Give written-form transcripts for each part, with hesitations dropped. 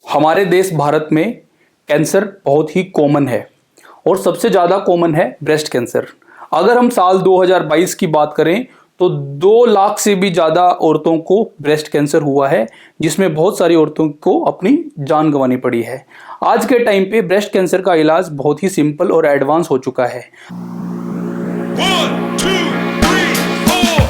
हमारे देश भारत में कैंसर बहुत ही कॉमन है और सबसे ज़्यादा कॉमन है ब्रेस्ट कैंसर। अगर हम साल 2022 की बात करें तो 2 लाख से भी ज़्यादा औरतों को ब्रेस्ट कैंसर हुआ है, जिसमें बहुत सारी औरतों को अपनी जान गंवानी पड़ी है। आज के टाइम पे ब्रेस्ट कैंसर का इलाज बहुत ही सिंपल और एडवांस हो चुका है। 1, 2, 3, 4।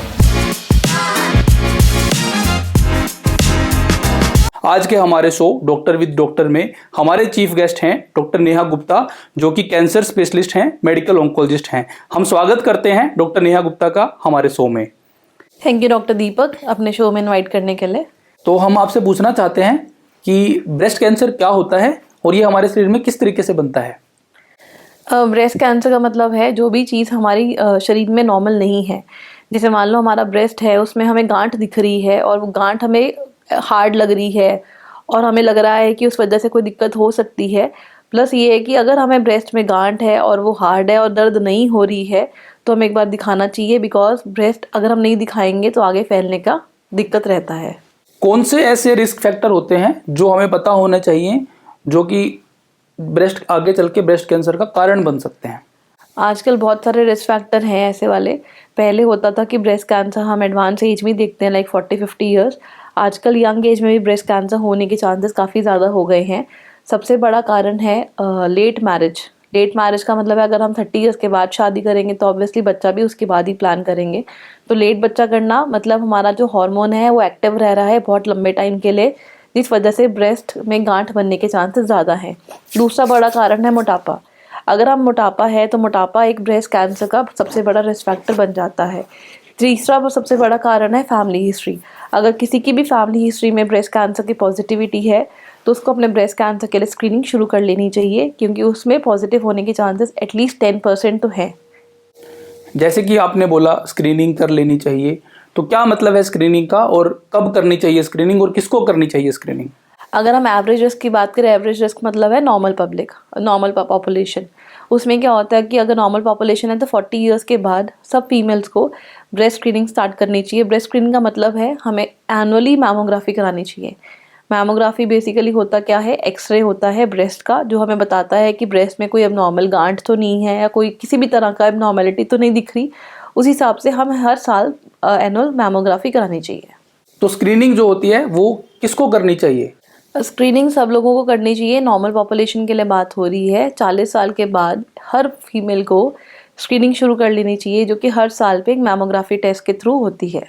आज के हमारे शो डॉक्टर विद डॉक्टर में हमारे चीफ गेस्ट हैं डॉक्टर नेहा गुप्ता, जो कि कैंसर स्पेशलिस्ट हैं, मेडिकल ऑन्कोलॉजिस्ट हैं। हम स्वागत करते हैं डॉक्टर नेहा गुप्ता का हमारे शो में। थैंक यू डॉक्टर दीपक, अपने शो में इनवाइट करने के लिए। तो हम आपसे पूछना चाहते हैं कि ब्रेस्ट कैंसर क्या होता है और ये हमारे शरीर में किस तरीके से बनता है। ब्रेस्ट कैंसर का मतलब है जो भी चीज़ हमारी शरीर में नॉर्मल नहीं है। जैसे मान लो हमारा ब्रेस्ट है, उसमें हमें गांठ दिख रही है और वो गांठ हमें हार्ड लग रही है और हमें लग रहा है कि उस वजह से कोई दिक्कत हो सकती है। प्लस ये है कि अगर हमें ब्रेस्ट में गांठ है और वो हार्ड है और दर्द नहीं हो रही है तो हमें एक बार दिखाना चाहिए, बिकॉज ब्रेस्ट अगर हम नहीं दिखाएंगे तो आगे फैलने का दिक्कत रहता है। कौन से ऐसे रिस्क फैक्टर होते हैं जो हमें पता होना चाहिए, जो कि ब्रेस्ट आगे चल के ब्रेस्ट कैंसर का कारण बन सकते हैं? आजकल बहुत सारे रिस्क फैक्टर हैं ऐसे वाले। पहले होता था कि ब्रेस्ट कैंसर हम एडवांस एज में देखते हैं, लाइक 40-50 ईयर्स। आजकल यंग एज में भी ब्रेस्ट कैंसर होने के चांसेस काफ़ी ज़्यादा हो गए हैं। सबसे बड़ा कारण है लेट मैरिज। लेट मैरिज का मतलब है अगर हम 30 ईयर्स के बाद शादी करेंगे तो ऑब्वियसली बच्चा भी उसके बाद ही प्लान करेंगे। तो लेट बच्चा करना मतलब हमारा जो हार्मोन है वो एक्टिव रह रहा है बहुत लंबे टाइम के लिए, जिस वजह से ब्रेस्ट में गांठ बनने के चांसेस ज़्यादा हैं। दूसरा बड़ा कारण है मोटापा। अगर हम मोटापा है तो मोटापा एक ब्रेस्ट कैंसर का सबसे बड़ा रिस्क फैक्टर बन जाता है। तीसरा सबसे बड़ा कारण है फैमिली हिस्ट्री। अगर किसी की भी फैमिली हिस्ट्री में ब्रेस्ट कैंसर की पॉजिटिविटी है तो उसको अपने ब्रेस्ट कैंसर के लिए स्क्रीनिंग शुरू कर लेनी चाहिए, क्योंकि उसमें पॉजिटिव होने के चांसेस एटलीस्ट 10% तो हैं। जैसे कि आपने बोला स्क्रीनिंग कर लेनी चाहिए, तो क्या मतलब है स्क्रीनिंग का और कब करनी चाहिए स्क्रीनिंग और किसको करनी चाहिए स्क्रीनिंग? अगर हम एवरेज रिस्क की बात करें, एवरेज रिस्क मतलब है नॉर्मल पब्लिक, नॉर्मल पॉपुलेशन। उसमें क्या होता है कि अगर नॉर्मल पॉपुलेशन है तो 40 ईयर्स के बाद सब फीमेल्स को ब्रेस्ट स्क्रीनिंग स्टार्ट करनी चाहिए। ब्रेस्ट स्क्रीनिंग का मतलब है हमें एनुअली मैमोग्राफी करानी चाहिए। मैमोग्राफी बेसिकली होता क्या है, एक्सरे होता है ब्रेस्ट का, जो हमें बताता है कि ब्रेस्ट में कोई एबनॉर्मल गांठ तो नहीं है या कोई किसी भी तरह का एबनॉर्मेलिटी तो नहीं दिख रही। उस हिसाब से हम हर साल एनुअल मैमोग्राफी करानी चाहिए। तो स्क्रीनिंग जो होती है वो किसको करनी चाहिए? स्क्रीनिंग सब लोगों को करनी चाहिए। नॉर्मल पॉपुलेशन के लिए बात हो रही है। 40 साल के बाद हर फीमेल को स्क्रीनिंग शुरू कर लेनी चाहिए, जो कि हर साल पे एक मैमोग्राफी टेस्ट के थ्रू होती है।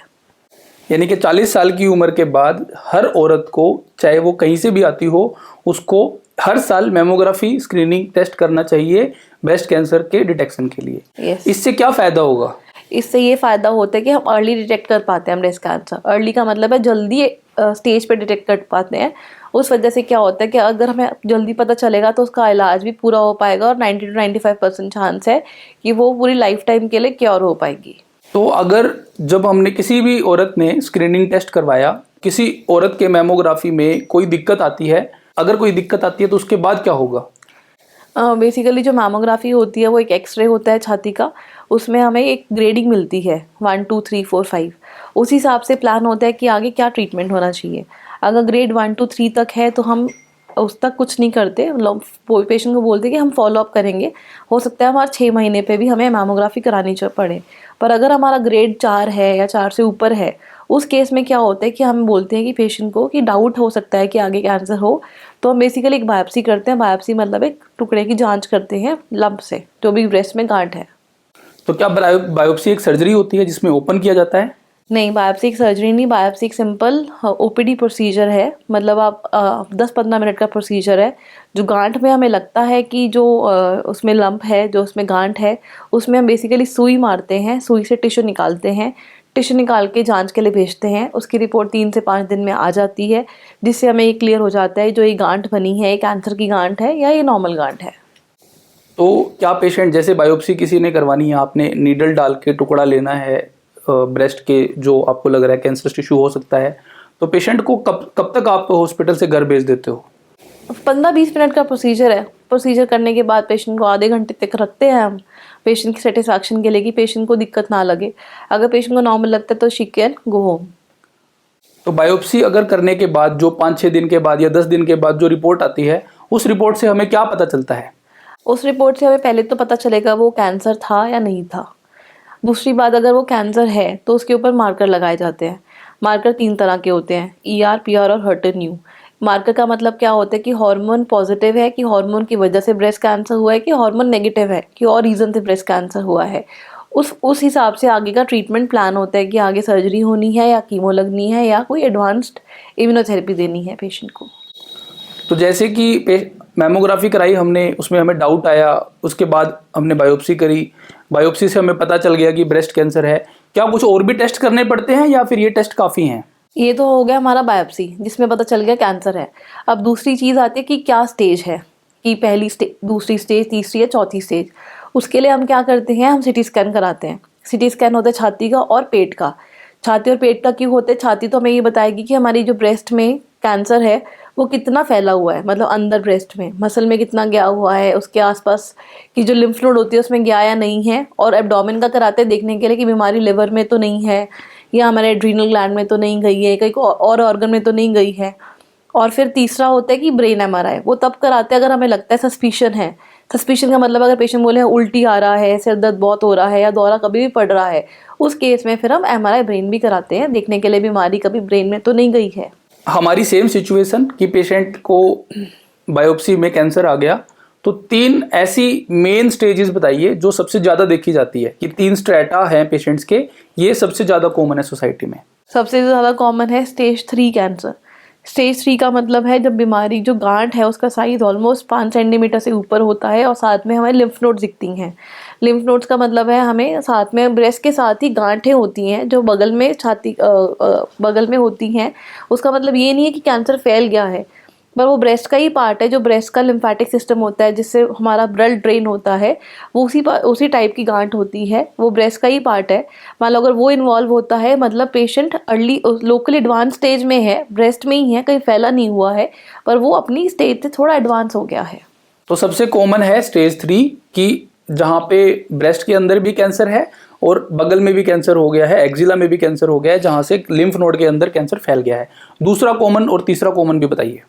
यानी कि 40 साल की उम्र के बाद हर औरत को, चाहे वो कहीं से भी आती हो, उसको हर साल मैमोग्राफी स्क्रीनिंग टेस्ट करना चाहिए ब्रेस्ट कैंसर के डिटेक्शन के लिए। Yes. इससे क्या फ़ायदा होगा? इससे ये फ़ायदा होता है कि हम अर्ली डिटेक्ट कर पाते हैं ब्रेस्ट कैंसर। अर्ली का मतलब है जल्दी स्टेज पे डिटेक्ट कर पाते हैं। उस वजह से क्या होता है कि अगर हमें जल्दी पता चलेगा तो उसका इलाज भी पूरा हो पाएगा और 90-95% चांस है कि वो पूरी लाइफ टाइम के लिए क्योर हो पाएगी। तो अगर जब हमने किसी भी औरत ने स्क्रीनिंग टेस्ट करवाया, किसी औरत के मैमोग्राफी में कोई दिक्कत आती है, अगर कोई दिक्कत आती है तो उसके बाद क्या होगा? बेसिकली जो मैमोग्राफी होती है वो एक एक्सरे होता है छाती का। उसमें हमें एक ग्रेडिंग मिलती है 1, 2, 3, 4, 5। उस हिसाब से प्लान होता है कि आगे क्या ट्रीटमेंट होना चाहिए। अगर ग्रेड 1, 2, 3 तक है तो हम उस तक कुछ नहीं करते, पेशेंट को बोलते कि हम फॉलोअप करेंगे। हो सकता है हमारा 6 महीने पे भी हमें मैमोग्राफी करानी पड़े। पर अगर हमारा ग्रेड 4 है या 4 से ऊपर है, उस केस में क्या होता है कि हम बोलते हैं कि पेशेंट को कि डाउट हो सकता है कि आगे कैंसर हो, तो हम बेसिकली एक बायोप्सी करते हैं। बायोप्सी मतलब एक टुकड़े की जांच करते हैं लंप से, जो भी ब्रेस्ट में गांठ है। तो क्या बायोप्सी एक सर्जरी होती है जिसमें ओपन किया जाता है? नहीं, बायोप्सी एक सर्जरी नहीं, बायोप्सी एक सिंपल ओपीडी प्रोसीजर है। मतलब आप 10-15 मिनट का प्रोसीजर है। जो गांठ में हमें लगता है कि जो उसमें लंप है, जो उसमें गांठ है, उसमें हम बेसिकली सुई मारते हैं, सुई से टिश्यू निकालते हैं। टिश्यू निकाल के जांच के लिए भेजते हैं। उसकी रिपोर्ट 3 से 5 दिन में आ जाती है, जिससे हमें ये क्लियर हो जाता है जो ये गांठ बनी है, ये कैंसर की गांठ है या ये नॉर्मल गांठ है। तो क्या पेशेंट, जैसे बायोप्सी किसी ने करवानी है, आपने नीडल डाल के टुकड़ा लेना है ब्रेस्ट के, जो आपको लग रहा है कैंसर टिश्यू हो सकता है, तो पेशेंट को कब तक आप हॉस्पिटल से घर भेज देते हो? 15-20 मिनट का प्रोसीजर है। प्रोसीजर करने के बाद पेशेंट को आधे घंटे तक रखते हैं हम, पेशेंट की सेटिस्फैक्शन के लिए, कि पेशेंट को दिक्कत ना लगे। अगर पेशेंट को नॉर्मल लगता है तो शी कैन गो होम। तो बायोप्सी अगर करने के बाद जो 5-6 दिन के बाद या 10 दिन के बाद जो रिपोर्ट आती है, उस रिपोर्ट से हमें क्या पता चलता है? उस रिपोर्ट से हमें पहले तो पता चलेगा वो कैंसर था या नहीं था। दूसरी बात, अगर वो कैंसर है तो उसके ऊपर मार्कर लगाए जाते हैं। मार्कर 3 तरह के होते हैं, ER, PR और हर्टन-न्यू। मार्कर का मतलब क्या होता है कि हार्मोन पॉजिटिव है, कि हार्मोन की वजह से ब्रेस्ट कैंसर हुआ है, कि हार्मोन नेगेटिव है, कि और रीज़न से ब्रेस्ट कैंसर हुआ है। उस हिसाब से आगे का ट्रीटमेंट प्लान होता है कि आगे सर्जरी होनी है या कीमो लगनी है या कोई एडवांस्ड इम्यूनोथेरेपी देनी है पेशेंट को। तो जैसे कि मैमोग्राफी कराई हमने, उसमें हमें डाउट आया, उसके बाद हमने बायोप्सी करी, बायोप्सी से हमें पता चल गया कि ब्रेस्ट कैंसर है। क्या कुछ और भी टेस्ट करने पड़ते हैं या फिर ये टेस्ट काफ़ी हैं? ये तो हो गया हमारा बायोप्सी, जिसमें पता चल गया कैंसर है। अब दूसरी चीज़ आती है कि क्या स्टेज है, कि पहली स्टेज, दूसरी स्टेज, तीसरी या चौथी स्टेज। उसके लिए हम क्या करते हैं, हम CT स्कैन कराते हैं। CT स्कैन होता है छाती का और पेट का। छाती और पेट का क्यों होता है? छाती तो हमें ये बताएगी कि हमारी जो ब्रेस्ट में कैंसर है वो कितना फैला हुआ है, मतलब अंदर ब्रेस्ट में मसल में कितना गया हुआ है, उसके आसपास की जो लिम्फ नोड होती है उसमें गया या नहीं है। और एब्डोमेन का कराते हैं देखने के लिए कि बीमारी लिवर में तो नहीं है, या हमारे एड्रीनल ग्लैंड में तो नहीं गई है, कहीं और ऑर्गन में तो नहीं गई है। और फिर तीसरा होता है कि ब्रेन MRI, वो तब कराते हैं अगर हमें लगता है सस्पिशन है। सस्पिशन का मतलब अगर पेशेंट बोले उल्टी आ रहा है, सिर दर्द बहुत हो रहा है या दौरा कभी भी पड़ रहा है, उस केस में फिर हम MRI ब्रेन भी कराते हैं देखने के लिए बीमारी कभी ब्रेन में तो नहीं गई है। हमारी सेम सिचुएशन कि पेशेंट को बायोप्सी में कैंसर आ गया, तो 3 ऐसी मेन स्टेजेस बताइए जो सबसे ज़्यादा देखी जाती है, कि 3 स्ट्रेटा हैं पेशेंट्स के, ये सबसे ज़्यादा कॉमन है सोसाइटी में। सबसे ज़्यादा कॉमन है स्टेज 3 कैंसर। स्टेज 3 का मतलब है जब बीमारी, जो गांठ है उसका साइज ऑलमोस्ट 5 सेंटीमीटर से ऊपर होता है और साथ में हमें लिम्फ नोड्स दिखती हैं। लिम्फ नोड्स का मतलब है हमें साथ में ब्रेस्ट के साथ ही गांठें होती हैं जो बगल में छाती बगल में होती हैं। उसका मतलब ये नहीं है कि कैंसर फैल गया है, पर वो ब्रेस्ट का ही पार्ट है, जो ब्रेस्ट का लिम्फेटिक सिस्टम होता है जिससे हमारा ब्लड ड्रेन होता है, वो उसी टाइप की गांठ होती है, वो ब्रेस्ट का ही पार्ट है। मान लो अगर वो इन्वॉल्व होता है, मतलब patient early local advance stage में है, ब्रेस्ट में ही है, कहीं फैला नहीं हुआ है, पर वो अपनी स्टेज से थोड़ा एडवांस हो गया है। तो सबसे कॉमन है स्टेज 3 की, जहाँ पे ब्रेस्ट के अंदर भी कैंसर है और बगल में भी कैंसर हो गया है, एक्जिला में भी कैंसर हो गया है, जहाँ से लिम्फ नोड के अंदर कैंसर फैल गया है। दूसरा कॉमन और तीसरा कॉमन भी बताइए।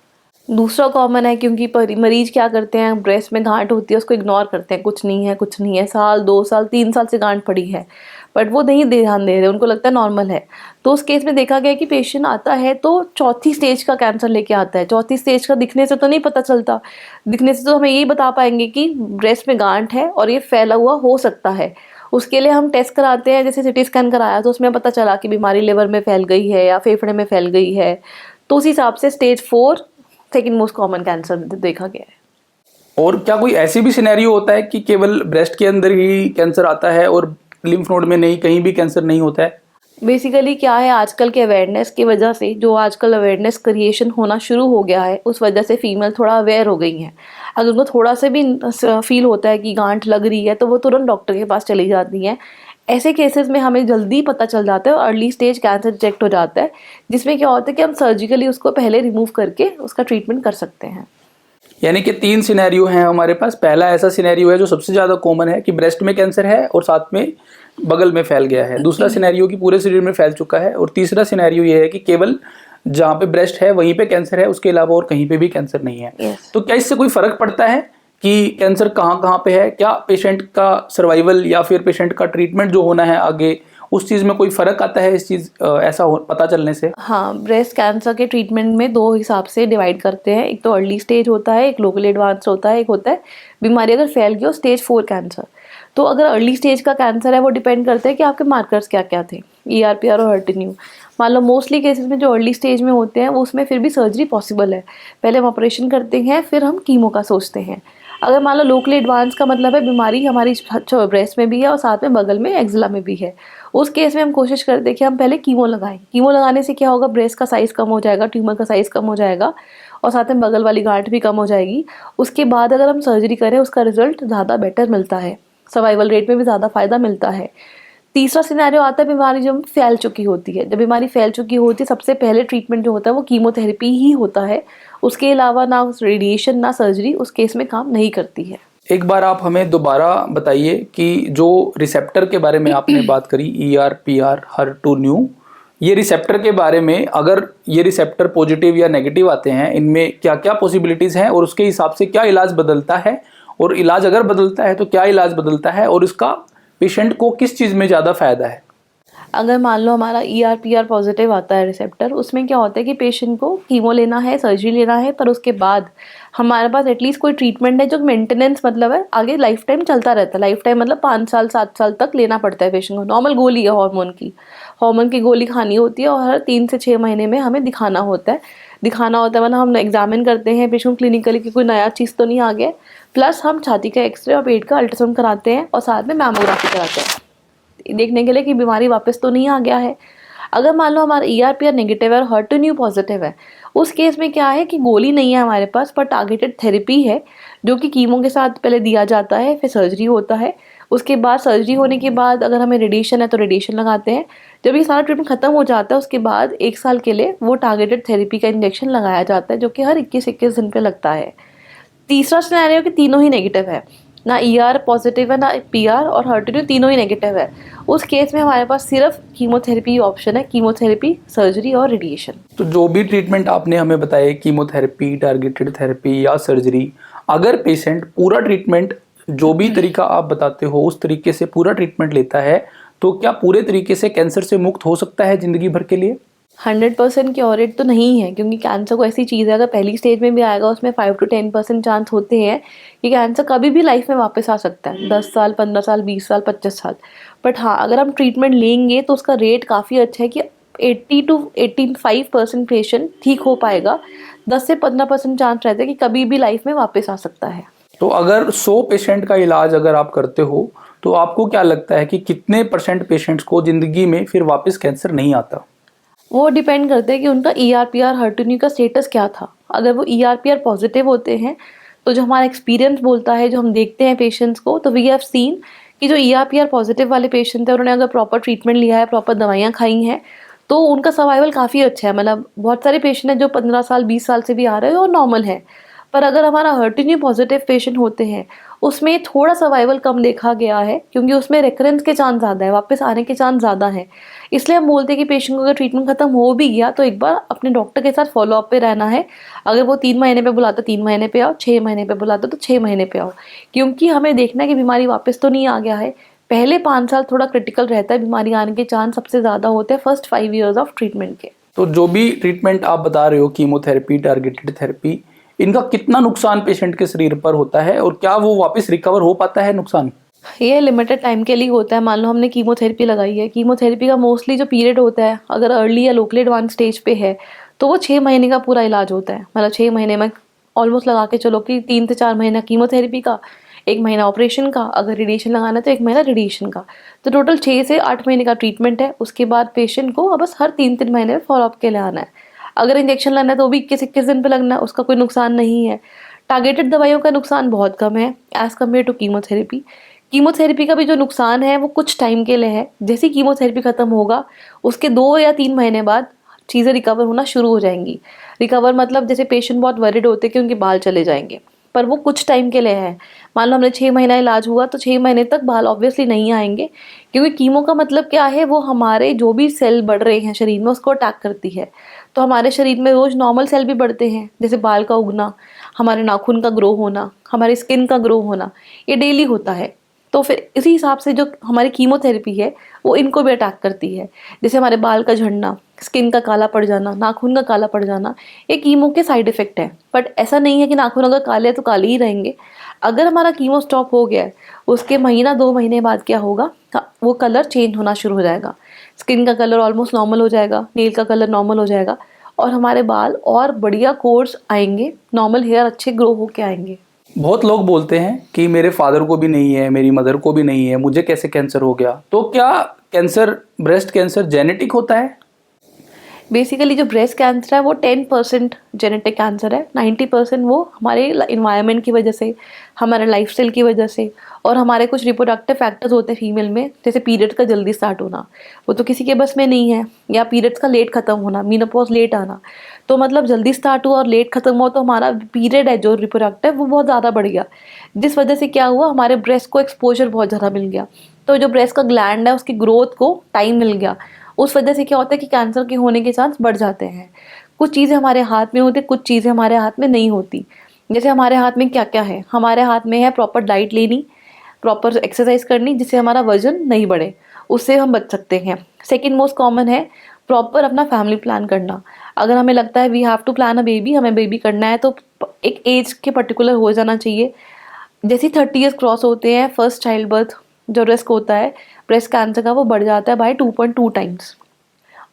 दूसरा कॉमन है क्योंकि मरीज क्या करते हैं, ब्रेस्ट में गांठ होती है उसको इग्नोर करते हैं, कुछ नहीं है कुछ नहीं है, साल 2 साल 3 साल से गांठ पड़ी है, बट वो नहीं ध्यान दे रहे, उनको लगता है नॉर्मल है। तो उस केस में देखा गया कि पेशेंट आता है तो चौथी स्टेज का कैंसर लेके आता है। चौथी स्टेज का दिखने से तो नहीं पता चलता, दिखने से तो हमें यही बता पाएंगे कि ब्रेस्ट में गांठ है और ये फैला हुआ हो सकता है। उसके लिए हम टेस्ट कराते हैं, जैसे CT स्कैन कराया तो उसमें पता चला कि बीमारी लिवर में फैल गई है या फेफड़े में फैल गई है, तो उस हिसाब से stage 4 second most common cancer देखा गया है। और क्या कोई ऐसी भी सिनेरियो होता है कि केवल ब्रेस्ट के अंदर ही कैंसर आता है और लिम्फ नोड में नहीं, कहीं भी कैंसर नहीं होता है? बेसिकली क्या है, आजकल के अवेयरनेस की वजह से, जो आजकल अवेयरनेस क्रिएशन होना शुरू हो गया है, उस वजह से फीमेल थोड़ा अवेयर हो गई हैं। अगर उनको थोड़ा सा भी फील होता है कि गांठ लग रही है तो वो तुरंत डॉक्टर के पास चली जाती हैं। ऐसे केसेस में हमें जल्दी पता चल जाता है और अर्ली स्टेज कैंसर डिटेक्ट हो जाता है, जिसमें क्या होता है कि हम सर्जिकली उसको पहले रिमूव करके उसका ट्रीटमेंट कर सकते हैं। यानी कि 3 सिनेरियो हैं हमारे पास। पहला ऐसा सिनेरियो है जो सबसे ज़्यादा कॉमन है कि ब्रेस्ट में कैंसर है और साथ में बगल में फैल गया है। दूसरा सिनेरियो कि पूरे शरीर में फैल चुका है। और तीसरा सिनेरियो ये है कि केवल जहाँ पे ब्रेस्ट है वहीं पे कैंसर है, उसके अलावा और कहीं पे भी कैंसर नहीं है। Yes. तो क्या इससे कोई फ़र्क पड़ता है कि कैंसर कहाँ कहाँ पे है? क्या पेशेंट का सर्वाइवल या फिर पेशेंट का ट्रीटमेंट जो होना है आगे, उस चीज़ में कोई फ़र्क आता है इस चीज़ ऐसा पता चलने से? हाँ, ब्रेस्ट कैंसर के ट्रीटमेंट में 2 हिसाब से डिवाइड करते हैं। एक तो अर्ली स्टेज होता है, एक लोकली एडवांस होता है, एक होता है बीमारी अगर फैल गई हो स्टेज 4 कैंसर। तो अगर अर्ली स्टेज का कैंसर है वो डिपेंड करता है कि आपके मार्कर्स क्या क्या थे, ER, PR और हर्टन-न्यू। मान लो मोस्टली केसेस में जो अर्ली स्टेज में होते हैं वो उसमें फिर भी सर्जरी पॉसिबल है। पहले हम ऑपरेशन करते हैं, फिर हम कीमो का सोचते हैं। अगर मान लो लोकली एडवांस का मतलब है बीमारी हमारी ब्रेस्ट में भी है और साथ में बगल में एक्जिला में भी है, उस केस में हम कोशिश करते हैं कि हम पहले कीमो लगाएं। कीमो लगाने से क्या होगा, ब्रेस्ट का साइज़ कम हो जाएगा, ट्यूमर का साइज़ कम हो जाएगा और साथ में बगल वाली गांठ भी कम हो जाएगी। उसके बाद अगर हम सर्जरी करें उसका रिजल्ट ज़्यादा बेटर मिलता है, सर्वाइवल रेट में भी ज़्यादा फ़ायदा मिलता है। तीसरा सिनेरियो आता है बीमारी जब फैल चुकी होती है। जब बीमारी फैल चुकी होती है सबसे पहले ट्रीटमेंट जो होता है वो कीमोथेरेपी ही होता है। उसके अलावा ना रेडिएशन ना सर्जरी उस केस में काम नहीं करती है। एक बार आप हमें दोबारा बताइए कि जो रिसेप्टर के बारे में आपने बात करी, ER, PR, HER2/neu, ये रिसेप्टर के बारे में, अगर ये रिसेप्टर पॉजिटिव या नेगेटिव आते हैं, इनमें क्या क्या पॉसिबिलिटीज़ हैं और उसके हिसाब से क्या इलाज बदलता है, और इलाज अगर बदलता है तो क्या इलाज बदलता है, और इसका पेशेंट को किस चीज़ में ज़्यादा फायदा है। अगर मान लो हमारा ER/PR पॉजिटिव आता है रिसेप्टर, उसमें क्या होता है कि पेशेंट को कीमो लेना है, सर्जरी लेना है, पर उसके बाद हमारे पास एटलीस्ट कोई ट्रीटमेंट है जो मेंटेनेंस मतलब है आगे लाइफ टाइम चलता रहता है। लाइफ टाइम मतलब 5 साल 7 साल तक लेना पड़ता है पेशेंट को। नॉर्मल गोली है हार्मोन की गोली खानी होती है, और हर 3 से 6 महीने में हमें दिखाना होता है मतलब हम एग्जामिन करते हैं पेशेंट क्लिनिकली कि कोई नया चीज़ तो नहीं आ गया। प्लस हम छाती का एक्सरे और पेट का अल्ट्रासाउंड कराते हैं, और साथ में मैमोग्राफी कराते हैं देखने के लिए कि बीमारी वापस तो नहीं आ गया है। अगर मान लो हमारा ER/PR नेगेटिव है और HER2/neu पॉजिटिव है, उस केस में क्या है कि गोली नहीं है हमारे पास, पर टारगेटेड थेरेपी है जो कि कीमो के साथ पहले दिया जाता है, फिर सर्जरी होता है। उसके बाद सर्जरी होने के बाद अगर हमें रेडिएशन है तो रेडिएशन लगाते हैं। जब ये सारा ट्रीटमेंट खत्म हो जाता है उसके बाद 1 साल के लिए वो टारगेटेड थेरेपी का इंजेक्शन लगाया जाता है, जो कि हर 21-21 दिन पे लगता है। तीसरा सिनेरियो कि तीनों ही नेगेटिव है, ना ER पॉजिटिव है, ना PR, और HER2 तीनों ही नेगेटिव है। उस केस में हमारे पास सिर्फ कीमोथेरेपी ऑप्शन है, कीमोथेरेपी, सर्जरी और रेडिएशन। तो जो भी ट्रीटमेंट आपने हमें बताया, कीमोथेरेपी, टारगेटेड थेरेपी या सर्जरी, अगर पेशेंट पूरा ट्रीटमेंट जो भी तरीका आप बताते हो उस तरीके से पूरा ट्रीटमेंट लेता है, तो क्या पूरे तरीके से कैंसर से मुक्त हो सकता है ज़िंदगी भर के लिए? 100% क्योर रेट तो नहीं है, क्योंकि कैंसर को ऐसी चीज़ है अगर पहली स्टेज में भी आएगा उसमें 5 to 10% चांस होते हैं कि कैंसर कभी भी लाइफ में वापस आ सकता है, 10 साल, 15 साल, 20 साल, 25 साल। बट हाँ, अगर हम ट्रीटमेंट लेंगे तो उसका रेट काफ़ी अच्छा है कि 80 to 85% पेशेंट ठीक हो पाएगा। 10 से 15% चांस रहता है कि कभी भी लाइफ में वापस आ सकता है। तो अगर 100 पेशेंट का इलाज अगर आप करते हो तो आपको क्या लगता है कि कितने % पेशेंट्स को ज़िंदगी में फिर वापस कैंसर नहीं आता? वो डिपेंड करता है कि उनका ER/PR HER2/neu का स्टेटस क्या था। अगर वो ER/PR पॉजिटिव होते हैं तो जो हमारा एक्सपीरियंस बोलता है, जो हम देखते हैं पेशेंट्स को, तो वी हैव सीन कि जो ER/PR पॉजिटिव वाले पेशेंट हैं उन्होंने अगर प्रॉपर ट्रीटमेंट लिया है, प्रॉपर दवाइयाँ खाई हैं, तो उनका सर्वाइवल काफ़ी अच्छा है। मतलब बहुत सारे पेशेंट हैं जो 15 साल 20 साल से भी आ रहे हैं और नॉर्मल है। पर अगर हमारा HER2/neu पॉजिटिव पेशेंट होते हैं उसमें थोड़ा सर्वाइवल कम देखा गया है, क्योंकि उसमें रिकरेंस के चांस ज़्यादा है, वापस आने के चांस ज़्यादा हैं। इसलिए हम बोलते हैं कि पेशेंट को अगर ट्रीटमेंट खत्म हो भी गया तो एक बार अपने डॉक्टर के साथ फॉलोअप पे रहना है। अगर वो 3 महीने पे बुलाता 3 महीने पे आओ, 6 महीने पे बुलाता तो 6 महीने पे आओ, क्योंकि हमें देखना है कि बीमारी वापस तो नहीं आ गया है। पहले 5 साल थोड़ा क्रिटिकल रहता है, बीमारी आने के चांस सबसे ज़्यादा होते हैं फर्स्ट 5 ईयर्स ऑफ ट्रीटमेंट के। तो जो भी ट्रीटमेंट आप बता रहे हो, कीमोथेरेपी, टारगेटेड थेरेपी, इनका कितना नुकसान पेशेंट के शरीर पर होता है और क्या वो वापस रिकवर हो पाता है नुकसान? ये लिमिटेड टाइम के लिए होता है। मान लो हमने कीमोथेरेपी लगाई है, कीमोथेरेपी का मोस्टली जो पीरियड होता है, अगर अर्ली या लोकली एडवांस स्टेज पे है तो वो 6 महीने का पूरा इलाज होता है। मतलब 6 महीने में ऑलमोस्ट लगा के चलो कि 3 से 4 महीना कीमोथेरेपी का, 1 महीना ऑपरेशन का, अगर रेडिएशन लगाना है तो 1 महीना रेडिएशन का। तो टोटल 6 से 8 महीने का ट्रीटमेंट है। उसके बाद पेशेंट को बस हर 3-3 महीने में फॉलोअप के लिए आना है। अगर इंजेक्शन लेना है तो भी 21-21 दिन पे लगना है, उसका कोई नुकसान नहीं है। टारगेटेड दवाइयों का नुकसान बहुत कम है as compare to chemotherapy. Chemotherapy का भी जो नुकसान है वो कुछ टाइम के लिए है। जैसे ही कीमोथेरेपी खत्म होगा उसके 2 या 3 महीने बाद चीज़ें रिकवर होना शुरू हो जाएंगी। रिकवर मतलब जैसे पेशेंट बहुत वरिड होते हैं कि उनके बाल चले जाएंगे, पर वो कुछ टाइम के लिए है। मान लो हमने 6 महीना इलाज हुआ तो 6 महीने तक बाल ऑब्वियसली नहीं आएंगे, क्योंकि कीमो का मतलब क्या है, वो हमारे जो भी सेल बढ़ रहे हैं शरीर में उसको अटैक करती है। तो हमारे शरीर में रोज़ नॉर्मल सेल भी बढ़ते हैं, जैसे बाल का उगना, हमारे नाखून का ग्रो होना, हमारी स्किन का ग्रो होना, ये डेली होता है। तो फिर इसी हिसाब से जो हमारी कीमोथेरेपी है वो इनको भी अटैक करती है। जैसे हमारे बाल का झड़ना, स्किन का काला पड़ जाना, नाखून का काला पड़ जाना, ये कीमो के साइड इफ़ेक्ट है। बट ऐसा नहीं है कि नाखून अगर काले हैं तो काले ही रहेंगे। अगर हमारा कीमो स्टॉप हो गया है उसके महीना 2 महीने बाद क्या होगा, वो कलर चेंज होना शुरू हो जाएगा। स्किन का कलर ऑलमोस्ट नॉर्मल हो जाएगा, नेल का कलर नॉर्मल हो जाएगा, और हमारे बाल और बढ़िया कोर्स आएंगे, नॉर्मल हेयर अच्छे ग्रो होके आएंगे। बहुत लोग बोलते हैं कि मेरे फादर को भी नहीं है, मेरी मदर को भी नहीं है, मुझे कैसे कैंसर हो गया? तो क्या कैंसर, ब्रेस्ट कैंसर जेनेटिक होता है? बेसिकली जो ब्रेस्ट कैंसर है वो 10% जेनेटिक कैंसर है, 90% वो हमारे इन्वायरमेंट की वजह से, हमारे लाइफस्टाइल की वजह से, और हमारे कुछ रिप्रोडक्टिव फैक्टर्स होते हैं फीमेल में, जैसे पीरियड्स का जल्दी स्टार्ट होना, वो तो किसी के बस में नहीं है, या पीरियड्स का लेट खत्म होना, मीनोपॉज लेट आना। तो मतलब जल्दी स्टार्ट हुआ और लेट खत्म हुआ तो हमारा पीरियड है जो रिप्रोडक्टिव वो बहुत ज़्यादा बढ़ गया, जिस वजह से क्या हुआ, हमारे ब्रेस्ट को एक्सपोजर बहुत ज़्यादा मिल गया। तो जो ब्रेस्ट का ग्लैंड है उसकी ग्रोथ को टाइम मिल गया, उस वजह से क्या होता है कि कैंसर के होने के चांस बढ़ जाते हैं। कुछ चीज़ें हमारे हाथ में होती, कुछ चीज़ें हमारे हाथ में नहीं होती। जैसे हमारे हाथ में क्या क्या है, हमारे हाथ में है प्रॉपर डाइट लेनी, प्रॉपर एक्सरसाइज करनी जिससे हमारा वजन नहीं बढ़े, उससे हम बच सकते हैं। सेकंड मोस्ट कॉमन है प्रॉपर अपना फैमिली प्लान करना। अगर हमें लगता है we have to plan a baby, हमें बेबी करना है, तो एक एज के पर्टिकुलर हो जाना चाहिए। जैसे 30 ईयर्स क्रॉस होते हैं, फर्स्ट चाइल्ड बर्थ जो रिस्क होता है ब्रेस्ट कैंसर का वो बढ़ जाता है बाय 2.2 टाइम्स।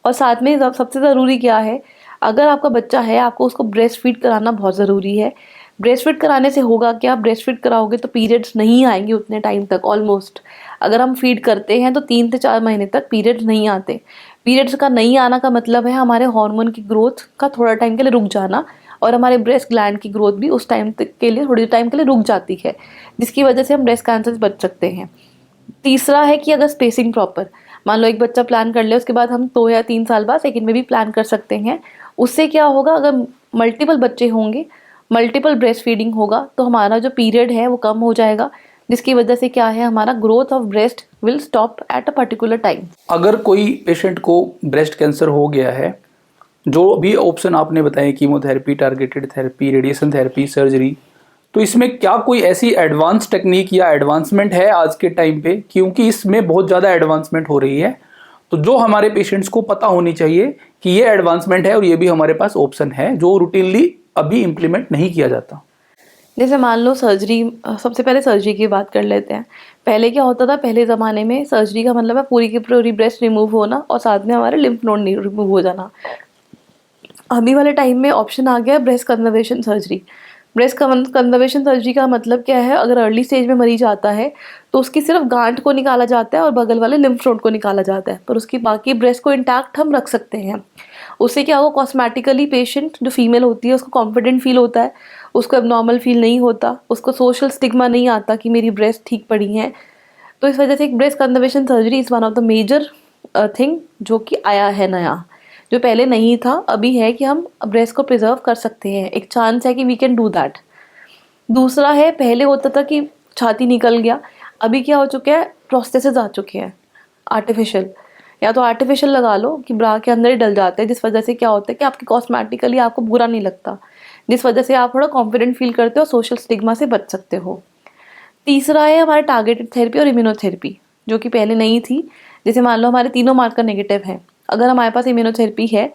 और साथ में सबसे ज़रूरी क्या है, अगर आपका बच्चा है आपको उसको ब्रेस्ट फीड कराना बहुत ज़रूरी है। ब्रेस्ट फीड कराने से होगा क्या, ब्रेस्ट फीड कराओगे तो पीरियड्स नहीं आएंगे उतने टाइम तक। ऑलमोस्ट अगर हम फीड करते हैं तो 3 से 4 महीने तक पीरियड्स नहीं आते। पीरियड्स का नहीं आना का मतलब है हमारे हार्मोन की ग्रोथ का थोड़ा टाइम के लिए रुक जाना, और हमारे ब्रेस्ट ग्लैंड की ग्रोथ भी उस टाइम तक के लिए थोड़ी टाइम के लिए रुक जाती है, जिसकी वजह से हम ब्रेस्ट कैंसर से बच सकते हैं। तीसरा है कि अगर स्पेसिंग प्रॉपर, मान लो एक बच्चा प्लान कर ले, उसके बाद हम 2 या 3 साल बाद सेकंड में भी प्लान कर सकते हैं। उससे क्या होगा, अगर मल्टीपल बच्चे होंगे, मल्टीपल ब्रेस्ट फीडिंग होगा, तो हमारा जो पीरियड है वो कम हो जाएगा, जिसकी वजह से क्या है हमारा growth of breast will stop at a particular time. अगर कोई पेशेंट को ब्रेस्ट कैंसर हो गया है, जो भी ऑप्शन आपने बताए, chemotherapy, targeted therapy, radiation therapy, surgery, तो इसमें क्या कोई ऐसी एडवांस टेक्निक या एडवांसमेंट है आज के टाइम पे? क्योंकि इसमें बहुत ज़्यादा एडवांसमेंट हो रही है, तो जो हमारे पेशेंट्स को पता होनी चाहिए कि ये एडवांसमेंट है और ये भी हमारे पास ऑप्शन है जो रूटीनली अभी इम्प्लीमेंट नहीं किया जाता। जैसे मान लो सर्जरी, सबसे पहले सर्जरी की बात कर लेते हैं। पहले क्या होता था, पहले ज़माने में सर्जरी का मतलब है पूरी की पूरी ब्रेस्ट रिमूव होना और साथ में हमारे लिम्फ नोड रिमूव हो जाना। अभी वाले टाइम में ऑप्शन आ गया breast conservation surgery. Breast conservation surgery का मतलब क्या है, अगर अर्ली स्टेज में मरीज आता है तो उसकी सिर्फ गांठ को निकाला जाता है और बगल वाले लिम्फ नोड को निकाला जाता है, पर उसकी बाकी ब्रेस्ट को इंटैक्ट हम रख सकते हैं। उससे क्या होगा, कॉस्मेटिकली पेशेंट जो फीमेल होती है उसको कॉन्फिडेंट फील होता है, उसको एबनॉर्मल फील नहीं होता, उसको सोशल स्टिग्मा नहीं आता कि मेरी ब्रेस्ट ठीक पड़ी है। तो इस वजह से एक breast conservation surgery is one of the major thing जो कि आया है नया, जो पहले नहीं था, अभी है कि हम ब्रेस्ट को प्रिजर्व कर सकते हैं, एक चांस है कि वी कैन डू दैट। दूसरा है, पहले होता था कि छाती निकल गया, अभी क्या हो चुका है, प्रोस्थेसिस आ चुके हैं आर्टिफिशियल, या तो आर्टिफिशियल लगा लो कि ब्रा के अंदर ही डल जाते हैं, जिस वजह से क्या होता है कि आपकी कॉस्मेटिकली आपको बुरा नहीं लगता, जिस वजह से आप थोड़ा कॉन्फिडेंट फील करते हो, सोशल स्टिग्मा से बच सकते हो। तीसरा है हमारे टारगेटेड थेरेपी और इम्यूनोथेरेपी, जो कि पहले नहीं थी। जैसे मान लो हमारे तीनों मार्कर नेगेटिव हैं, अगर हमारे पास इम्यूनोथेरेपी है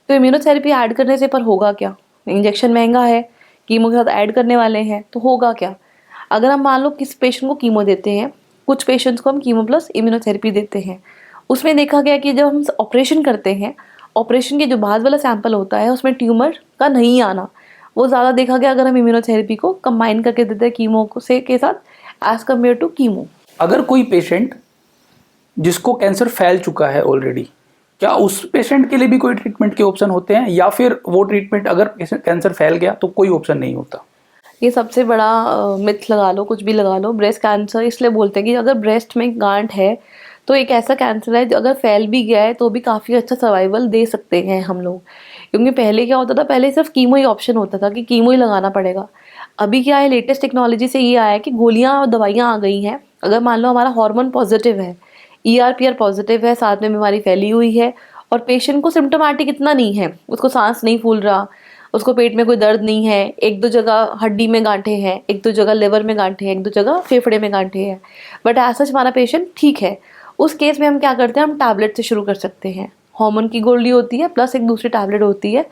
तो इम्यूनोथेरेपी ऐड करने से पर होगा क्या, इंजेक्शन महंगा है, कीमो के साथ ऐड करने वाले हैं, तो होगा क्या। अगर हम मान लो किस पेशेंट को कीमो देते हैं, कुछ पेशेंट्स को हम कीमो प्लस इम्यूनोथेरेपी देते हैं, उसमें देखा गया कि जब हम ऑपरेशन करते हैं, ऑपरेशन के जो बाद वाला सैंपल होता है उसमें ट्यूमर का नहीं आना, वो ज़्यादा देखा गया अगर हम इम्यूनोथेरेपी को कंबाइन करके देते हैं कीमो से के साथ एज कम्पेयर टू कीमो। अगर कोई पेशेंट जिसको कैंसर फैल चुका है ऑलरेडी, क्या उस पेशेंट के लिए भी कोई ट्रीटमेंट के ऑप्शन होते हैं, या फिर वो ट्रीटमेंट अगर कैंसर फैल गया तो कोई ऑप्शन नहीं होता? ये सबसे बड़ा मिथ लगा लो, कुछ भी लगा लो। ब्रेस्ट कैंसर इसलिए बोलते हैं कि अगर ब्रेस्ट में गांठ है तो एक ऐसा कैंसर है जो अगर फैल भी गया है तो भी काफ़ी अच्छा सर्वाइवल दे सकते हैं हम लोग। क्योंकि पहले क्या होता था, पहले सिर्फ कीमो ही ऑप्शन होता था कि कीमो ही लगाना पड़ेगा। अभी क्या है, लेटेस्ट टेक्नोलॉजी से ये आया है कि गोलियाँ और दवाइयाँ आ गई हैं। अगर मान लो हमारा हार्मोन पॉजिटिव है, ERPR पॉजिटिव है, साथ में बीमारी फैली हुई है और पेशेंट को सिम्टोमेटिक इतना नहीं है, उसको सांस नहीं फूल रहा, उसको पेट में कोई दर्द नहीं है, 1-2 जगह हड्डी में गांठे हैं, 1-2 जगह लिवर में गांठे हैं, 1-2 जगह फेफड़े में गांठे हैं, बट ऐसा हमारा पेशेंट ठीक है, उस केस में हम क्या करते हैं, हम टैबलेट से शुरू कर सकते हैं। हार्मोन की गोली होती है प्लस एक दूसरी टैबलेट होती है,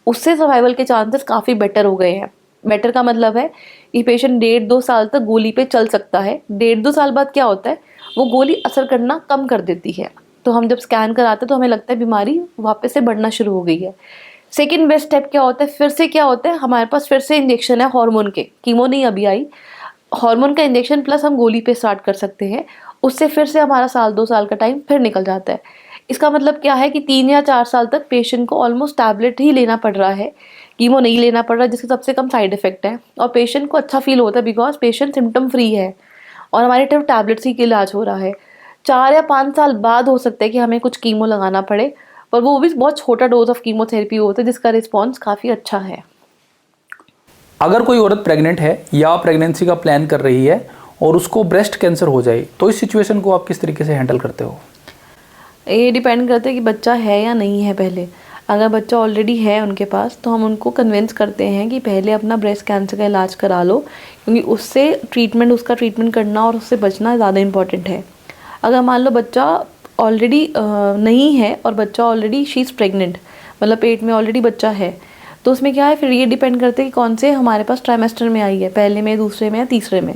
उससे सर्वाइवल के चांसेस काफ़ी बेटर हो गए हैं। बेटर का मतलब है कि पेशेंट 1.5-2 साल तक गोली पे चल सकता है। 1.5-2 साल बाद क्या होता है, वो गोली असर करना कम कर देती है, तो हम जब स्कैन कराते हैं तो हमें लगता है बीमारी वापस से बढ़ना शुरू हो गई है। सेकेंड बेस्ट स्टेप क्या होता है, फिर से क्या होता है, हमारे पास फिर से इंजेक्शन है हार्मोन के, कीमो नहीं अभी आई, हार्मोन का इंजेक्शन प्लस हम गोली पे स्टार्ट कर सकते हैं, उससे फिर से हमारा 1-2 साल का टाइम फिर निकल जाता है। इसका मतलब क्या है कि 3 या 4 साल तक पेशेंट को ऑलमोस्ट टैबलेट ही लेना पड़ रहा है, कीमो नहीं लेना पड़ रहा, जिसके सबसे कम साइड इफेक्ट है, और पेशेंट को अच्छा फील होता है बिकॉज पेशेंट सिम्टम फ्री है और हमारे तरफ टैबलेट्स ही का इलाज हो रहा है। 4 या 5 साल बाद हो सकता है कि हमें कुछ कीमो लगाना पड़े, पर वो भी बहुत छोटा डोज ऑफ कीमोथेरेपी होता है जिसका रिस्पॉन्स काफ़ी अच्छा है। अगर कोई औरत प्रेग्नेंट है या प्रेगनेंसी का प्लान कर रही है और उसको ब्रेस्ट कैंसर हो जाए, तो इस सिचुएशन को आप किस तरीके से हैंडल करते हो? ये डिपेंड करता है कि बच्चा है या नहीं है। पहले अगर बच्चा ऑलरेडी है उनके पास तो हम उनको कन्विंस करते हैं कि पहले अपना ब्रेस्ट कैंसर का इलाज करा लो, क्योंकि उसका ट्रीटमेंट करना और उससे बचना ज़्यादा इम्पॉर्टेंट है। अगर मान लो बच्चा ऑलरेडी नहीं है और बच्चा ऑलरेडी शी इज़ प्रेग्नेंट, मतलब पेट में ऑलरेडी बच्चा है, तो उसमें क्या है, फिर ये डिपेंड करते हैं कि कौन से हमारे पास ट्राइमेस्टर में आई है, पहले में, दूसरे में या तीसरे में।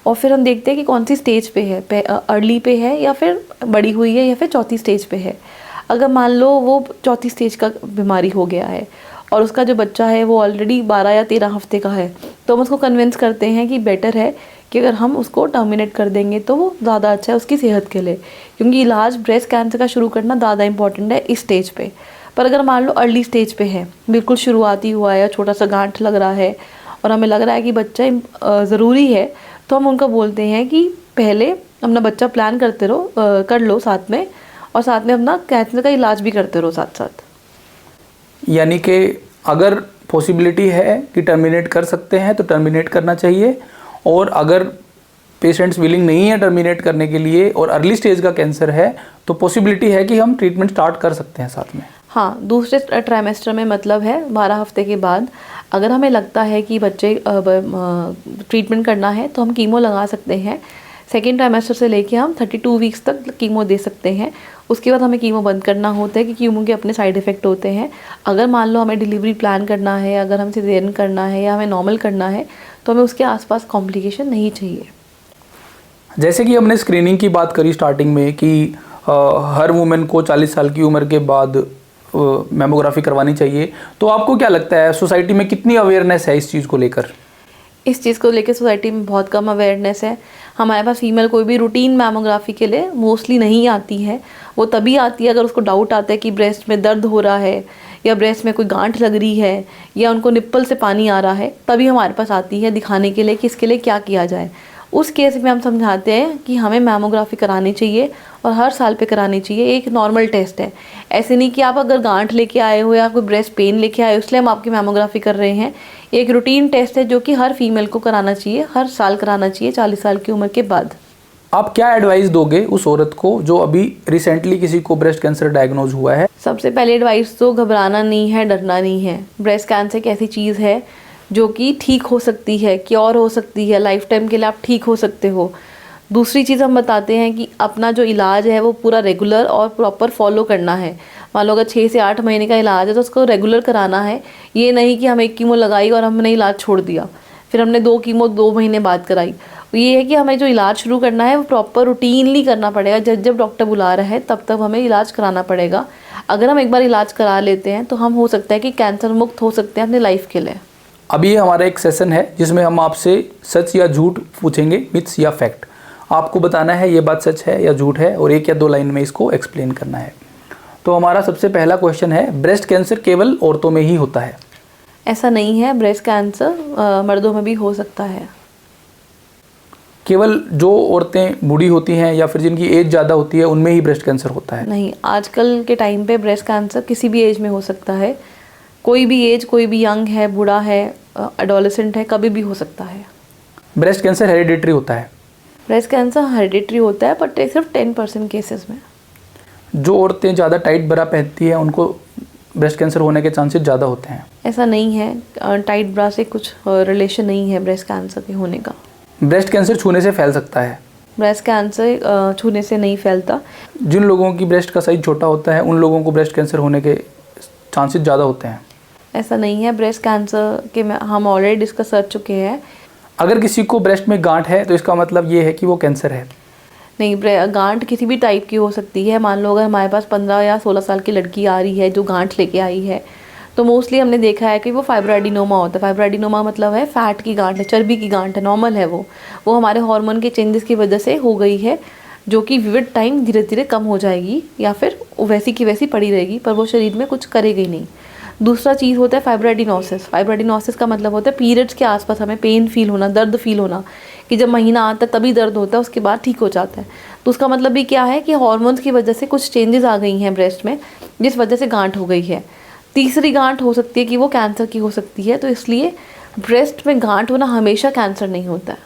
और फिर हम देखते हैं कि कौन सी स्टेज पे है, अर्ली पे है या फिर बड़ी हुई है या फिर चौथी स्टेज पे है। अगर मान लो वो चौथी स्टेज का बीमारी हो गया है और उसका जो बच्चा है वो ऑलरेडी 12 या 13 हफ्ते का है, तो हम उसको कन्विंस करते हैं कि बेटर है कि अगर हम उसको टर्मिनेट कर देंगे तो वो ज़्यादा अच्छा है उसकी सेहत के लिए, क्योंकि इलाज ब्रेस्ट कैंसर का शुरू करना ज़्यादा इंपॉर्टेंट है इस स्टेज पे। पर अगर मान लो अर्ली स्टेज पे है, बिल्कुल शुरुआती हुआ है, छोटा सा गांठ लग रहा है और हमें लग रहा है कि बच्चा ज़रूरी है, तो हम उनको बोलते हैं कि पहले अपना बच्चा प्लान करते रहो, कर लो साथ में, और साथ में अपना कैंसर का इलाज भी करते रहो साथ साथ। यानी कि अगर पॉसिबिलिटी है कि टर्मिनेट कर सकते हैं तो टर्मिनेट करना चाहिए, और अगर पेशेंट्स विलिंग नहीं है टर्मिनेट करने के लिए और अर्ली स्टेज का कैंसर है तो पॉसिबिलिटी है कि हम ट्रीटमेंट स्टार्ट कर सकते हैं साथ में। हाँ, दूसरे ट्राइमेस्टर में, मतलब है 12 हफ्ते के बाद, अगर हमें लगता है कि बच्चे ट्रीटमेंट करना है तो हम कीमो लगा सकते हैं। सेकेंड ट्राइमेस्टर से लेके हम 32 वीक्स तक कीमो दे सकते हैं। उसके बाद हमें कीमो बंद करना होता है कि कीमो के अपने साइड इफ़ेक्ट होते हैं। अगर मान लो हमें डिलीवरी प्लान करना है, अगर हम सिजेरियन करना है या हमें नॉर्मल करना है, तो हमें उसके आसपास कॉम्प्लिकेशन नहीं चाहिए। जैसे कि हमने स्क्रीनिंग की बात करी स्टार्टिंग में कि हर वुमेन को 40 साल की उम्र के बाद मैमोग्राफी करवानी चाहिए, तो आपको क्या लगता है सोसाइटी में कितनी अवेयरनेस है इस चीज़ को लेकर? इस चीज़ को लेकर सोसाइटी में बहुत कम अवेयरनेस है। हमारे पास फीमेल कोई भी रूटीन मैमोग्राफी के लिए मोस्टली नहीं आती है। वो तभी आती है अगर उसको डाउट आता है कि ब्रेस्ट में दर्द हो रहा है या ब्रेस्ट में कोई गांठ लग रही है या उनको निप्पल से पानी आ रहा है, तभी हमारे पास आती है दिखाने के लिए कि इसके लिए क्या किया जाए। उस केस में हम समझाते हैं कि हमें मैमोग्राफी करानी चाहिए और हर साल पे करानी चाहिए। एक नॉर्मल टेस्ट है, ऐसे नहीं कि आप अगर गांठ लेके आए हो या कोई ब्रेस्ट पेन लेके आए हो इसलिए हम आपकी मैमोग्राफी कर रहे हैं। एक रूटीन टेस्ट है जो कि हर फीमेल को कराना चाहिए, हर साल कराना चाहिए 40 साल की उम्र के बाद। आप क्या एडवाइस दोगे उस औरत को जो अभी रिसेंटली किसी को ब्रेस्ट कैंसर डायग्नोज हुआ है? सबसे पहले एडवाइस तो घबराना नहीं है, डरना नहीं है। ब्रेस्ट कैंसर एक ऐसी चीज़ है जो कि ठीक हो सकती है, क्योर हो सकती है, लाइफ टाइम के लिए आप ठीक हो सकते हो। दूसरी चीज़ हम बताते हैं कि अपना जो इलाज है वो पूरा रेगुलर और प्रॉपर फॉलो करना है। मान लो अगर 6 से 8 महीने का इलाज है तो उसको रेगुलर कराना है। ये नहीं कि हम 1 कीमो लगाई और हमने इलाज छोड़ दिया, फिर हमने 2 कीमो 2 महीने बाद कराई। ये है कि हमें जो इलाज शुरू करना है वो प्रॉपर रूटीनली करना पड़ेगा। जब जब डॉक्टर बुला रहा है तब तब हमें इलाज कराना पड़ेगा। अगर हम एक बार इलाज करा लेते हैं तो हम हो सकता है कि कैंसर मुक्त हो सकते हैं अपने लाइफ के लिए। अभी हमारा एक सेशन है जिसमें हम आपसे सच या झूठ पूछेंगे, मिथ्स या फैक्ट। आपको बताना है ये बात सच है या झूठ है और 1 या 2 लाइन में इसको एक्सप्लेन करना है। तो हमारा सबसे पहला क्वेश्चन है, ब्रेस्ट कैंसर केवल औरतों में ही होता है? ऐसा नहीं है, ब्रेस्ट कैंसर मर्दों में भी हो सकता है। केवल जो औरतें बूढ़ी होती हैं या फिर जिनकी एज ज़्यादा होती है उनमें ही ब्रेस्ट कैंसर होता है? नहीं, आजकल के टाइम पे ब्रेस्ट कैंसर किसी भी एज में हो सकता है। कोई भी एज, कोई भी यंग है, बूढ़ा है, एडोलेसेंट है, कभी भी हो सकता है। ब्रेस्ट कैंसर हेरिडिटरी होता है? ब्रेस्ट कैंसर हेरिडिटरी होता है बट सिर्फ 10% केसेस में। जो औरतें ज़्यादा टाइट ब्रा पहनती हैं उनको ब्रेस्ट कैंसर होने के चांसेस ज़्यादा होते हैं? ऐसा नहीं है, टाइट ब्रा से कुछ रिलेशन नहीं है ब्रेस्ट कैंसर के होने का। ब्रेस्ट कैंसर छूने से फैल सकता है? ब्रेस्ट कैंसर छूने से नहीं फैलता। जिन लोगों की ब्रेस्ट का साइज छोटा होता है उन लोगों को ब्रेस्ट कैंसर होने के चांसेस ज़्यादा होते हैं? ऐसा नहीं है, ब्रेस्ट कैंसर के हम ऑलरेडी डिस्कस कर चुके हैं। अगर किसी को ब्रेस्ट में गांठ है तो इसका मतलब ये है कि वो कैंसर है? नहीं, गांठ किसी भी टाइप की हो सकती है। मान लो अगर हमारे पास 15 या 16 साल की लड़की आ रही है जो गांठ लेके आई है, तो मोस्टली हमने देखा है कि वो फाइब्रोएडिनोमा होता है। फाइब्रोएडिनोमा मतलब है फैट की गांठ है, चर्बी की गांठ है, नॉर्मल है। वो हमारे हार्मोन के चेंजेस की वजह से हो गई है, जो कि विद टाइम धीरे धीरे कम हो जाएगी या फिर वैसी की वैसी पड़ी रहेगी, पर वो शरीर में कुछ करेगी नहीं। दूसरा चीज़ होता है फाइब्रोएडिनोसिस। फाइब्रोएडिनोसिस का मतलब होता है पीरियड्स के आसपास हमें पेन फील होना, दर्द फील होना, कि जब महीना आता है तभी दर्द होता है, उसके बाद ठीक हो जाता है। तो उसका मतलब भी क्या है कि हार्मोन्स की वजह से कुछ चेंजेस आ गई हैं ब्रेस्ट में, जिस वजह से गांठ हो गई है। तीसरी गांठ हो सकती है कि वो कैंसर की हो सकती है, तो इसलिए ब्रेस्ट में गांठ होना हमेशा कैंसर नहीं होता है।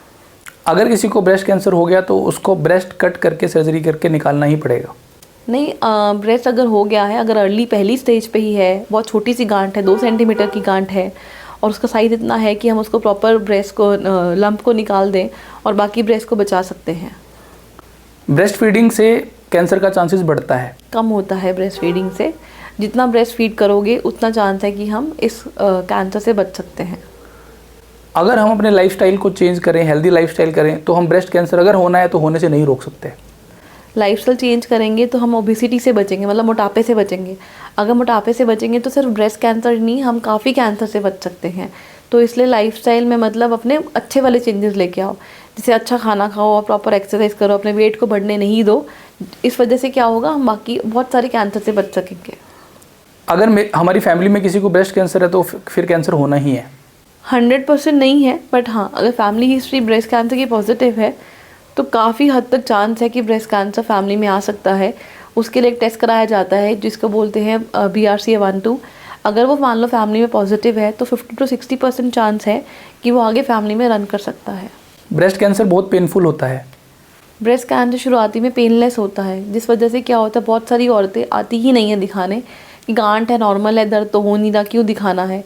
अगर किसी को ब्रेस्ट कैंसर हो गया तो उसको ब्रेस्ट कट करके सर्जरी करके निकालना ही पड़ेगा? नहीं, ब्रेस्ट अगर हो गया है, अगर अर्ली पहली स्टेज पे ही है, बहुत छोटी सी गांठ है, 2 सेंटीमीटर की गांठ है और उसका साइज़ इतना है कि हम उसको प्रॉपर ब्रेस्ट को लंप को निकाल दें और बाकी ब्रेस्ट को बचा सकते हैं। ब्रेस्ट फीडिंग से कैंसर का चांसेस बढ़ता है? कम होता है ब्रेस्ट फीडिंग से। जितना ब्रेस्ट फीड करोगे उतना चांस है कि हम इस कैंसर से बच सकते हैं। अगर हम अपने लाइफस्टाइल को चेंज करें, हेल्दी लाइफस्टाइल करें, तो हम ब्रेस्ट कैंसर अगर होना है तो होने से नहीं रोक सकते? लाइफस्टाइल चेंज करेंगे तो हम ओबेसिटी से बचेंगे, मतलब मोटापे से बचेंगे। अगर मोटापे से बचेंगे तो सिर्फ ब्रेस्ट कैंसर नहीं, हम काफ़ी कैंसर से बच सकते हैं। तो इसलिए लाइफस्टाइल में मतलब अपने अच्छे वाले चेंजेस लेके आओ, जैसे अच्छा खाना खाओ और प्रॉपर एक्सरसाइज करो, अपने वेट को बढ़ने नहीं दो। इस वजह से क्या होगा, हम बाकी बहुत सारे कैंसर से बच सकेंगे। अगर हमारी फैमिली में किसी को ब्रेस्ट कैंसर है तो फिर कैंसर होना ही है? 100% नहीं है, बट हाँ, अगर फैमिली हिस्ट्री ब्रेस्ट कैंसर की पॉजिटिव है तो काफ़ी हद तक चांस है कि ब्रेस्ट कैंसर फैमिली में आ सकता है। उसके लिए एक टेस्ट कराया जाता है जिसको बोलते हैं BRCA1/2। अगर वो मान लो फैमिली में पॉजिटिव है तो 50 to 60% चांस है कि वो आगे फैमिली में रन कर सकता है। ब्रेस्ट कैंसर बहुत पेनफुल होता है? ब्रेस्ट कैंसर शुरुआती में पेनलेस होता है, जिस वजह से क्या होता है, बहुत सारी औरतें आती ही नहीं है दिखाने कि गांठ है, नॉर्मल है, दर्द तो हो नहीं रहा, क्यों दिखाना है।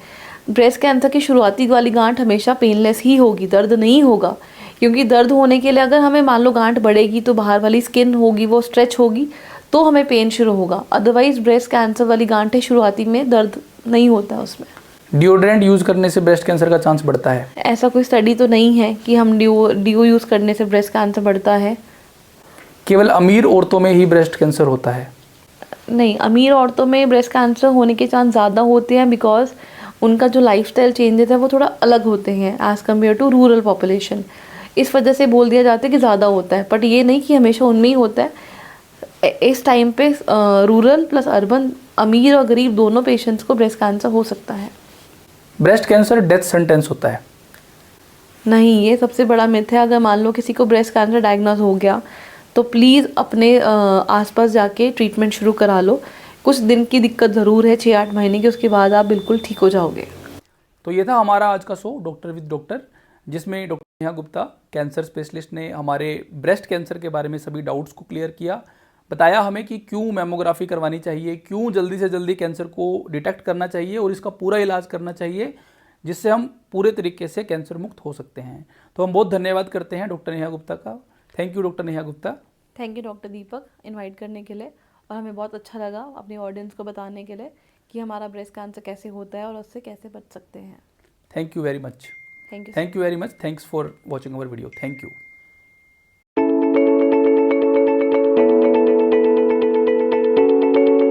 ब्रेस्ट कैंसर की शुरुआती वाली गांठ हमेशा पेनलेस ही होगी, दर्द नहीं होगा। क्योंकि दर्द होने के लिए अगर हमें मान लो गांठ बढ़ेगी तो बाहर वाली स्किन होगी वो स्ट्रेच होगी तो हमें पेन शुरू होगा। अदरवाइज ब्रेस्ट कैंसर वाली गांठें शुरुआती में दर्द नहीं होता उसमें। डिओड्रेंट यूज़ करने से ब्रेस्ट कैंसर का चांस बढ़ता है? ऐसा कोई स्टडी तो नहीं है कि हम डिओ यूज़ करने से ब्रेस्ट कैंसर बढ़ता है। केवल अमीर औरतों में ही ब्रेस्ट कैंसर होता है? नहीं, अमीर औरतों में ब्रेस्ट कैंसर होने के चांस ज़्यादा होते हैं, बिकॉज उनका जो लाइफस्टाइल चेंजेस है वो थोड़ा अलग होते हैं as compare to rural population. इस वजह से बोल दिया जाता है कि ज़्यादा होता है, बट ये नहीं कि हमेशा उनमें ही होता है। इस टाइम पे रूरल प्लस अर्बन, अमीर और गरीब दोनों पेशेंट्स को ब्रेस्ट कैंसर हो सकता है। ब्रेस्ट कैंसर डेथ सेंटेंस होता है? नहीं, ये सबसे बड़ा मिथ है। अगर मान लो किसी को ब्रेस्ट कैंसर डायग्नोज हो गया तो प्लीज़ अपने आसपास जाके ट्रीटमेंट शुरू करा लो। कुछ दिन की दिक्कत ज़रूर है, 6-8 महीने की, उसके बाद आप बिल्कुल ठीक हो जाओगे। तो ये था हमारा आज का शो डॉक्टर विद डॉक्टर, जिसमें doctor Neha Gupta cancer specialist ने हमारे ब्रेस्ट कैंसर के बारे में सभी डाउट्स को क्लियर किया, बताया हमें कि क्यों मैमोग्राफी करवानी चाहिए, क्यों जल्दी से जल्दी कैंसर को डिटेक्ट करना चाहिए और इसका पूरा इलाज करना चाहिए, जिससे हम पूरे तरीके से कैंसर मुक्त हो सकते हैं। तो हम बहुत धन्यवाद करते हैं डॉक्टर नेहा गुप्ता का। Thank you doctor Neha Gupta. Thank you doctor Deepak invite करने के लिए, और हमें बहुत अच्छा लगा अपनी ऑडियंस को बताने के लिए कि हमारा ब्रेस्ट कैंसर कैसे होता है और उससे कैसे बच सकते हैं। Thank you very much. Thank you. Thank you very much. Thanks for watching our video. Thank you.